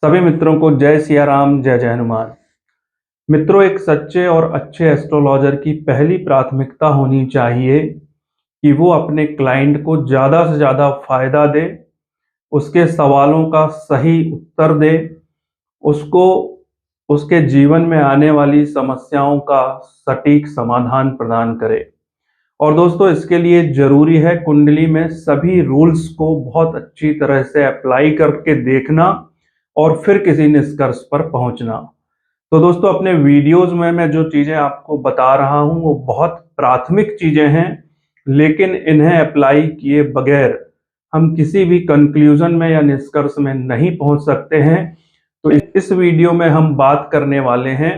सभी मित्रों को जय सिया राम, जय जय हनुमान। मित्रों, एक सच्चे और अच्छे एस्ट्रोलॉजर की पहली प्राथमिकता होनी चाहिए कि वो अपने क्लाइंट को ज़्यादा से ज़्यादा फायदा दे, उसके सवालों का सही उत्तर दे, उसको उसके जीवन में आने वाली समस्याओं का सटीक समाधान प्रदान करे। और दोस्तों, इसके लिए जरूरी है कुंडली में सभी रूल्स को बहुत अच्छी तरह से अप्लाई करके देखना और फिर किसी निष्कर्ष पर पहुंचना। तो दोस्तों, अपने वीडियोस में मैं जो चीजें आपको बता रहा हूं वो बहुत प्राथमिक चीजें हैं, लेकिन इन्हें अप्लाई किए बगैर हम किसी भी कंक्लूजन में या निष्कर्ष में नहीं पहुंच सकते हैं। तो इस वीडियो में हम बात करने वाले हैं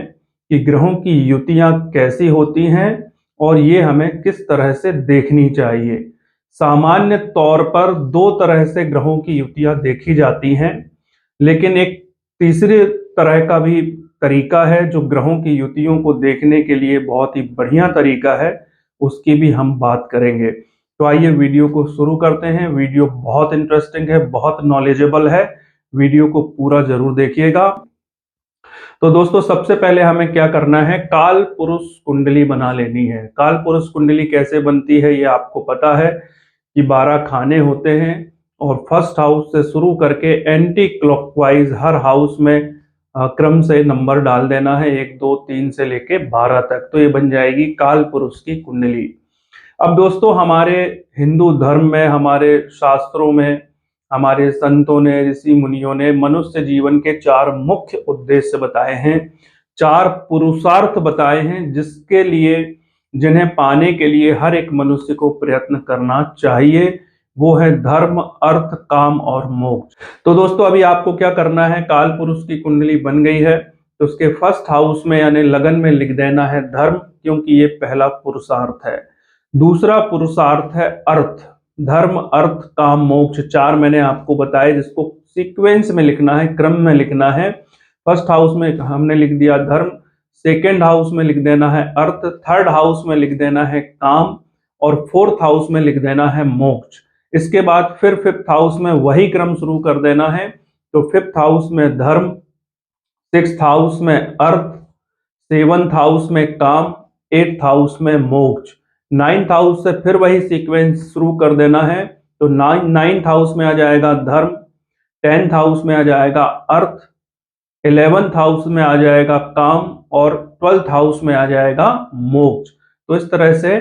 कि ग्रहों की युतियां कैसी होती हैं और ये हमें किस तरह से देखनी चाहिए। सामान्य तौर पर दो तरह से ग्रहों की युतियां देखी जाती हैं, लेकिन एक तीसरे तरह का भी तरीका है जो ग्रहों की युतियों को देखने के लिए बहुत ही बढ़िया तरीका है, उसकी भी हम बात करेंगे। तो आइए वीडियो को शुरू करते हैं। वीडियो बहुत इंटरेस्टिंग है, बहुत नॉलेजेबल है, वीडियो को पूरा जरूर देखिएगा। तो दोस्तों, सबसे पहले हमें क्या करना है, काल पुरुष कुंडली बना लेनी है। काल पुरुष कुंडली कैसे बनती है ये आपको पता है कि 12 खाने होते हैं और फर्स्ट हाउस से शुरू करके एंटी क्लॉकवाइज हर हाउस में क्रम से नंबर डाल देना है, 1 2 3 से लेके 12 तक। तो ये बन जाएगी काल पुरुष की कुंडली। अब दोस्तों, हमारे हिंदू धर्म में, हमारे शास्त्रों में, हमारे संतों ने, ऋषि मुनियों ने मनुष्य जीवन के 4 मुख्य उद्देश्य बताए हैं, 4 पुरुषार्थ बताए हैं जिन्हें पाने के लिए हर एक मनुष्य को प्रयत्न करना चाहिए। वो है धर्म, अर्थ, काम और मोक्ष। तो दोस्तों, अभी आपको क्या करना है, काल पुरुष की कुंडली बन गई है तो उसके फर्स्ट हाउस में यानी लगन में लिख देना है धर्म, क्योंकि ये पहला पुरुषार्थ है। दूसरा पुरुषार्थ है अर्थ। धर्म, अर्थ, काम, मोक्ष 4 मैंने आपको बताया, जिसको सीक्वेंस में लिखना है, क्रम में लिखना है। फर्स्ट हाउस में हमने लिख दिया धर्म, सेकेंड हाउस में लिख देना है अर्थ, थर्ड हाउस में लिख देना है काम और फोर्थ हाउस में लिख देना है मोक्ष। इसके बाद फिर फिफ्थ हाउस में वही क्रम शुरू कर देना है। तो फिफ्थ हाउस में धर्म, सिक्स्थ हाउस में अर्थ, सेवंथ हाउस में काम, एट्थ हाउस में मोक्ष। नाइन्थ हाउस से फिर वही सीक्वेंस शुरू कर देना है। तो नाइन्थ हाउस में आ जाएगा धर्म, 10th हाउस में आ जाएगा अर्थ, 11th हाउस में आ जाएगा काम और 12th हाउस में आ जाएगा मोक्ष। तो इस तरह से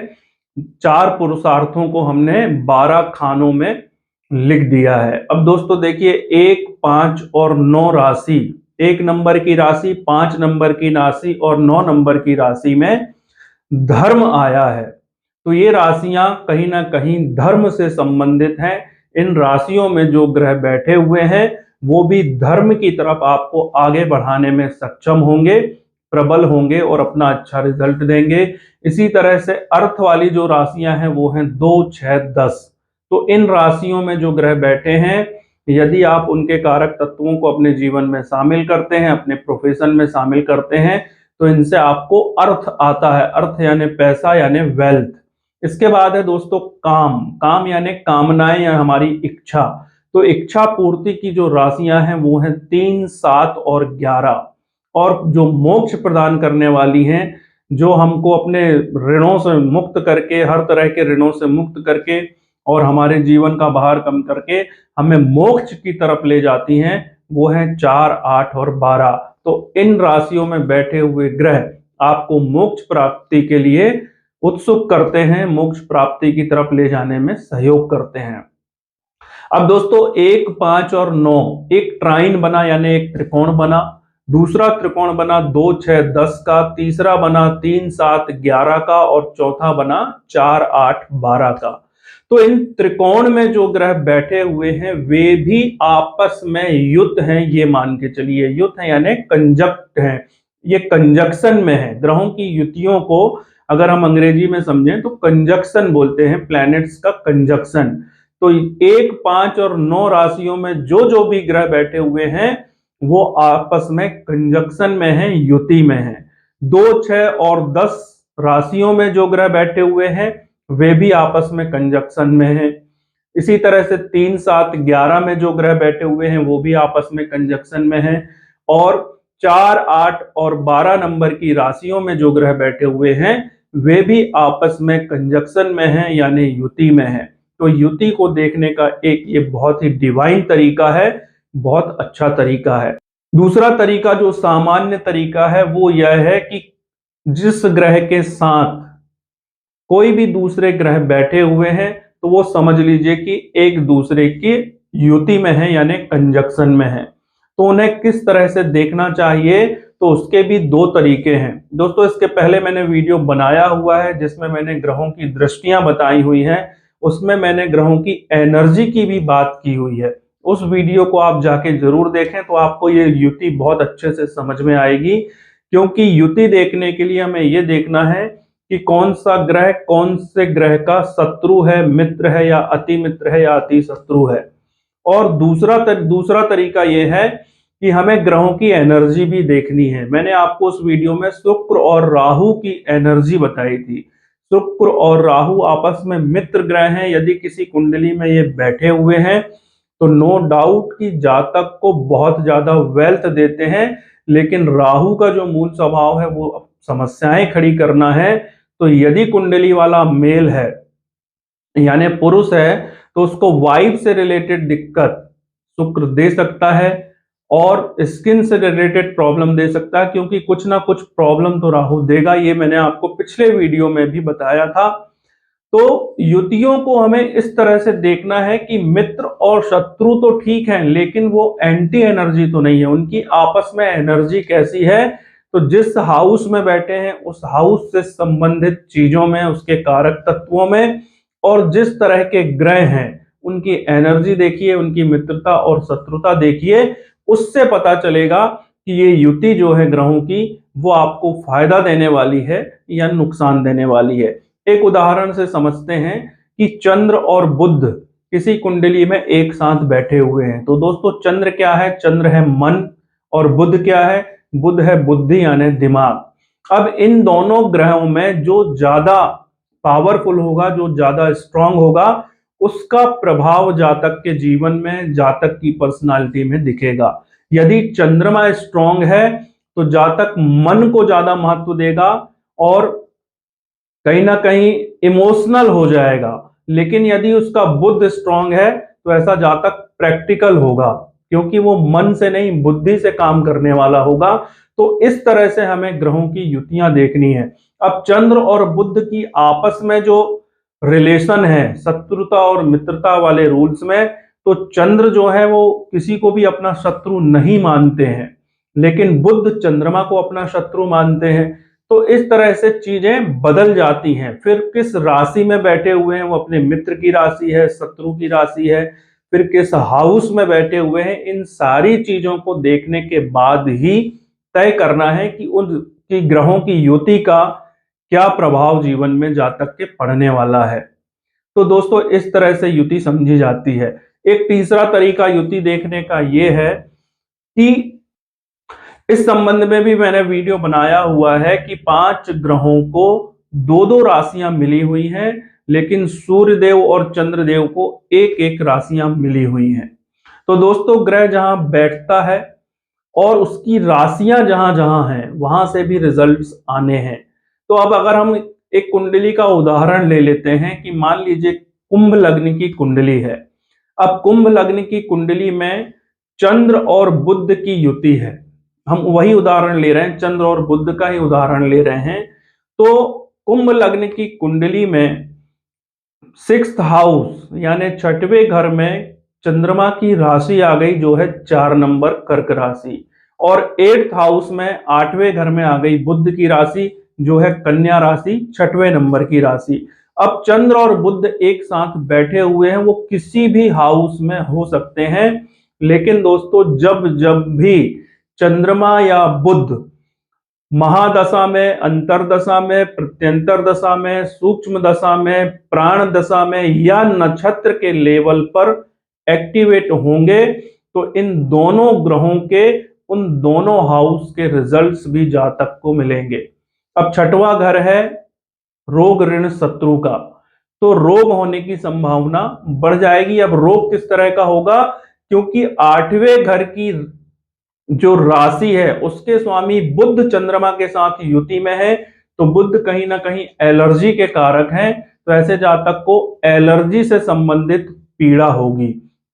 4 पुरुषार्थों को हमने 12 खानों में लिख दिया है। अब दोस्तों देखिए, 1, 5 और 9 राशि, 1 नंबर की राशि, 5 नंबर की राशि और 9 नंबर की राशि में धर्म आया है। तो ये राशियां कहीं ना कहीं धर्म से संबंधित हैं। इन राशियों में जो ग्रह बैठे हुए हैं वो भी धर्म की तरफ आपको आगे बढ़ाने में सक्षम होंगे, प्रबल होंगे और अपना अच्छा रिजल्ट देंगे। इसी तरह से अर्थ वाली जो राशियां हैं वो हैं 2, 6, 10। तो इन राशियों में जो ग्रह बैठे हैं, यदि आप उनके कारक तत्वों को अपने जीवन में शामिल करते हैं, अपने प्रोफेशन में शामिल करते हैं, तो इनसे आपको अर्थ आता है। अर्थ यानी पैसा, यानी वेल्थ। इसके बाद है दोस्तों काम। काम यानी कामनाएं या हमारी इच्छा। तो इच्छा पूर्ति की जो राशियां हैं वो हैं 3, 7 और 11। और जो मोक्ष प्रदान करने वाली हैं, जो हमको अपने ऋणों से मुक्त करके, हर तरह के ऋणों से मुक्त करके और हमारे जीवन का भार कम करके हमें मोक्ष की तरफ ले जाती हैं, वो है 4, 8 और 12। तो इन राशियों में बैठे हुए ग्रह आपको मोक्ष प्राप्ति के लिए उत्सुक करते हैं, मोक्ष प्राप्ति की तरफ ले जाने में सहयोग करते हैं। अब दोस्तों 1, 5 और 9 एक ट्राइन बना, यानी एक त्रिकोण बना। दूसरा त्रिकोण बना 2, 6, 10 का। तीसरा बना 3, 7, 11 का और चौथा बना 4, 8, 12 का। तो इन त्रिकोण में जो ग्रह बैठे हुए हैं वे भी आपस में युत हैं, ये मान के चलिए। युत है यानी कंजक्ट है, ये कंजक्शन में है। ग्रहों की युतियों को अगर हम अंग्रेजी में समझें तो कंजक्शन बोलते हैं, प्लैनेट्स का कंजक्शन। तो 1, 5 और 9 राशियों में जो भी ग्रह बैठे हुए हैं वो आपस में कंजक्शन में हैं, युति में हैं। 2, 6 और 10 राशियों में जो ग्रह बैठे हुए हैं वे भी आपस में कंजक्शन में हैं। इसी तरह से 3, 7, 11 में जो ग्रह बैठे हुए हैं वो भी आपस में कंजक्शन में हैं, और 4, 8 और 12 नंबर की राशियों में जो ग्रह बैठे हुए हैं वे भी आपस में कंजक्शन में हैं, यानी युति में हैं। तो युति को देखने का एक ये बहुत ही डिवाइन तरीका है, बहुत अच्छा तरीका है। दूसरा तरीका जो सामान्य तरीका है वो यह है कि जिस ग्रह के साथ कोई भी दूसरे ग्रह बैठे हुए हैं तो वो समझ लीजिए कि एक दूसरे की युति में है, यानी कंजक्शन में है। तो उन्हें किस तरह से देखना चाहिए, तो उसके भी दो तरीके हैं दोस्तों। इसके पहले मैंने वीडियो बनाया हुआ है जिसमें मैंने ग्रहों की दृष्टियां बताई हुई हैं, उसमें मैंने ग्रहों की एनर्जी की भी बात की हुई है। उस वीडियो को आप जाके जरूर देखें तो आपको ये युति बहुत अच्छे से समझ में आएगी, क्योंकि युति देखने के लिए हमें ये देखना है कि कौन सा ग्रह कौन से ग्रह का शत्रु है, मित्र है या अति मित्र है या अति शत्रु है। और दूसरा तरीका यह है कि हमें ग्रहों की एनर्जी भी देखनी है। मैंने आपको उस वीडियो में शुक्र और राहु की एनर्जी बताई थी। शुक्र और राहु आपस में मित्र ग्रह हैं, यदि किसी कुंडली में ये बैठे हुए हैं तो नो डाउट कि जातक को बहुत ज्यादा वेल्थ देते हैं, लेकिन राहु का जो मूल स्वभाव है वो समस्याएं खड़ी करना है। तो यदि कुंडली वाला मेल है यानी पुरुष है तो उसको वाइफ से रिलेटेड दिक्कत शुक्र दे सकता है, और स्किन से रिलेटेड प्रॉब्लम दे सकता है, क्योंकि कुछ ना कुछ प्रॉब्लम तो राहु देगा। ये मैंने आपको पिछले वीडियो में भी बताया था। तो युतियों को हमें इस तरह से देखना है कि मित्र और शत्रु तो ठीक है, लेकिन वो एंटी एनर्जी तो नहीं है। उनकी आपस में एनर्जी कैसी है, तो जिस हाउस में बैठे हैं उस हाउस से संबंधित चीजों में, उसके कारक तत्वों में, और जिस तरह के ग्रह हैं उनकी एनर्जी देखिए, उनकी मित्रता और शत्रुता देखिए, उससे पता चलेगा कि ये युति जो है ग्रहों की वो आपको फायदा देने वाली है या नुकसान देने वाली है। एक उदाहरण से समझते हैं कि चंद्र और बुध किसी कुंडली में एक साथ बैठे हुए हैं। तो दोस्तों चंद्र क्या है? चंद्र है मन, और बुध क्या है? बुध है बुद्धि यानी दिमाग। अब इन दोनों ग्रहों में जो ज्यादा पावरफुल होगा, जो ज्यादा स्ट्रांग होगा, उसका प्रभाव जातक के जीवन में, जातक की पर्सनालिटी में दिखेगा। यदि चंद्रमा स्ट्रांग है तो जातक मन को ज्यादा महत्व देगा और कहीं ना कहीं इमोशनल हो जाएगा। लेकिन यदि उसका बुद्ध स्ट्रांग है तो ऐसा जातक प्रैक्टिकल होगा, क्योंकि वो मन से नहीं बुद्धि से काम करने वाला होगा। तो इस तरह से हमें ग्रहों की युतियां देखनी है। अब चंद्र और बुध की आपस में जो रिलेशन है शत्रुता और मित्रता वाले रूल्स में, तो चंद्र जो है वो किसी को भी अपना शत्रु नहीं मानते हैं, लेकिन बुध चंद्रमा को अपना शत्रु मानते हैं। तो इस तरह से चीजें बदल जाती हैं। फिर किस राशि में बैठे हुए हैं वो अपने मित्र की राशि है, शत्रु की राशि है, फिर किस हाउस में बैठे हुए हैं, इन सारी चीजों को देखने के बाद ही तय करना है कि उनकी ग्रहों की युति का क्या प्रभाव जीवन में जातक के पड़ने वाला है। तो दोस्तों इस तरह से युति समझी जाती है। एक तीसरा तरीका युति देखने का यह है कि इस संबंध में भी मैंने वीडियो बनाया हुआ है कि 5 ग्रहों को 2-2 राशियां मिली हुई हैं, लेकिन सूर्य देव और चंद्रदेव को एक एक राशियां मिली हुई हैं। तो दोस्तों ग्रह जहां बैठता है और उसकी राशियां जहां जहां हैं वहां से भी रिजल्ट्स आने हैं। तो अब अगर हम एक कुंडली का उदाहरण ले लेते हैं कि मान लीजिए कुंभ लग्न की कुंडली है। अब कुंभ लग्न की कुंडली में चंद्र और बुध की युति है। हम वही उदाहरण ले रहे हैं, चंद्र और बुध का ही उदाहरण ले रहे हैं। तो कुंभ लग्न की कुंडली में 6th हाउस यानी 6वें घर में चंद्रमा की राशि आ गई जो है 4 नंबर कर्क राशि, और 8th हाउस में 8वें घर में आ गई बुध की राशि जो है कन्या राशि, 6वें नंबर की राशि। अब चंद्र और बुध एक साथ बैठे हुए हैं, वो किसी भी हाउस में हो सकते हैं, लेकिन दोस्तों जब जब भी चंद्रमा या बुध महादशा में, अंतरदशा में, प्रत्यंतर दशा में, सूक्ष्म दशा में, प्राण दशा में या नक्षत्र के लेवल पर एक्टिवेट होंगे तो इन दोनों ग्रहों के उन दोनों हाउस के रिजल्ट्स भी जातक को मिलेंगे। अब 6वां घर है रोग ऋण शत्रु का। तो रोग होने की संभावना बढ़ जाएगी। अब रोग किस तरह का होगा, क्योंकि 8वें घर की जो राशि है उसके स्वामी बुध चंद्रमा के साथ युति में है, तो बुध कहीं ना कहीं एलर्जी के कारक हैं। तो ऐसे जातक को एलर्जी से संबंधित पीड़ा होगी।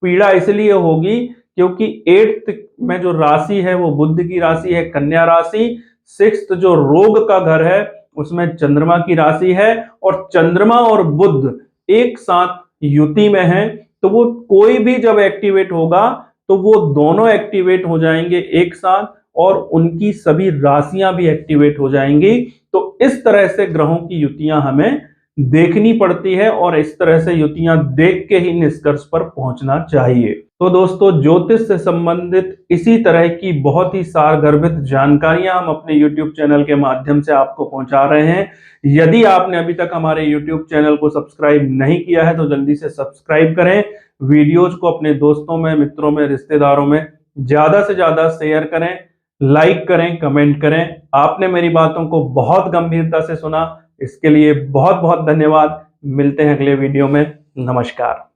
पीड़ा इसलिए होगी क्योंकि 8th में जो राशि है वो बुध की राशि है, कन्या राशि। 6th जो रोग का घर है उसमें चंद्रमा की राशि है, और चंद्रमा और बुध एक साथ युति में है, तो वो कोई भी जब एक्टिवेट होगा तो वो दोनों एक्टिवेट हो जाएंगे एक साथ, और उनकी सभी राशियां भी एक्टिवेट हो जाएंगी। तो इस तरह से ग्रहों की युतियां हमें देखनी पड़ती है, और इस तरह से युतियां देख के ही निष्कर्ष पर पहुंचना चाहिए। तो दोस्तों, ज्योतिष से संबंधित इसी तरह की बहुत ही सारगर्भित जानकारियां हम अपने YouTube चैनल के माध्यम से आपको पहुंचा रहे हैं। यदि आपने अभी तक हमारे YouTube चैनल को सब्सक्राइब नहीं किया है तो जल्दी से सब्सक्राइब करें। वीडियोज को अपने दोस्तों में, मित्रों में, रिश्तेदारों में ज्यादा से ज्यादा शेयर करें, लाइक करें, कमेंट करें। आपने मेरी बातों को बहुत गंभीरता से सुना, इसके लिए बहुत बहुत धन्यवाद। मिलते हैं अगले वीडियो में। नमस्कार।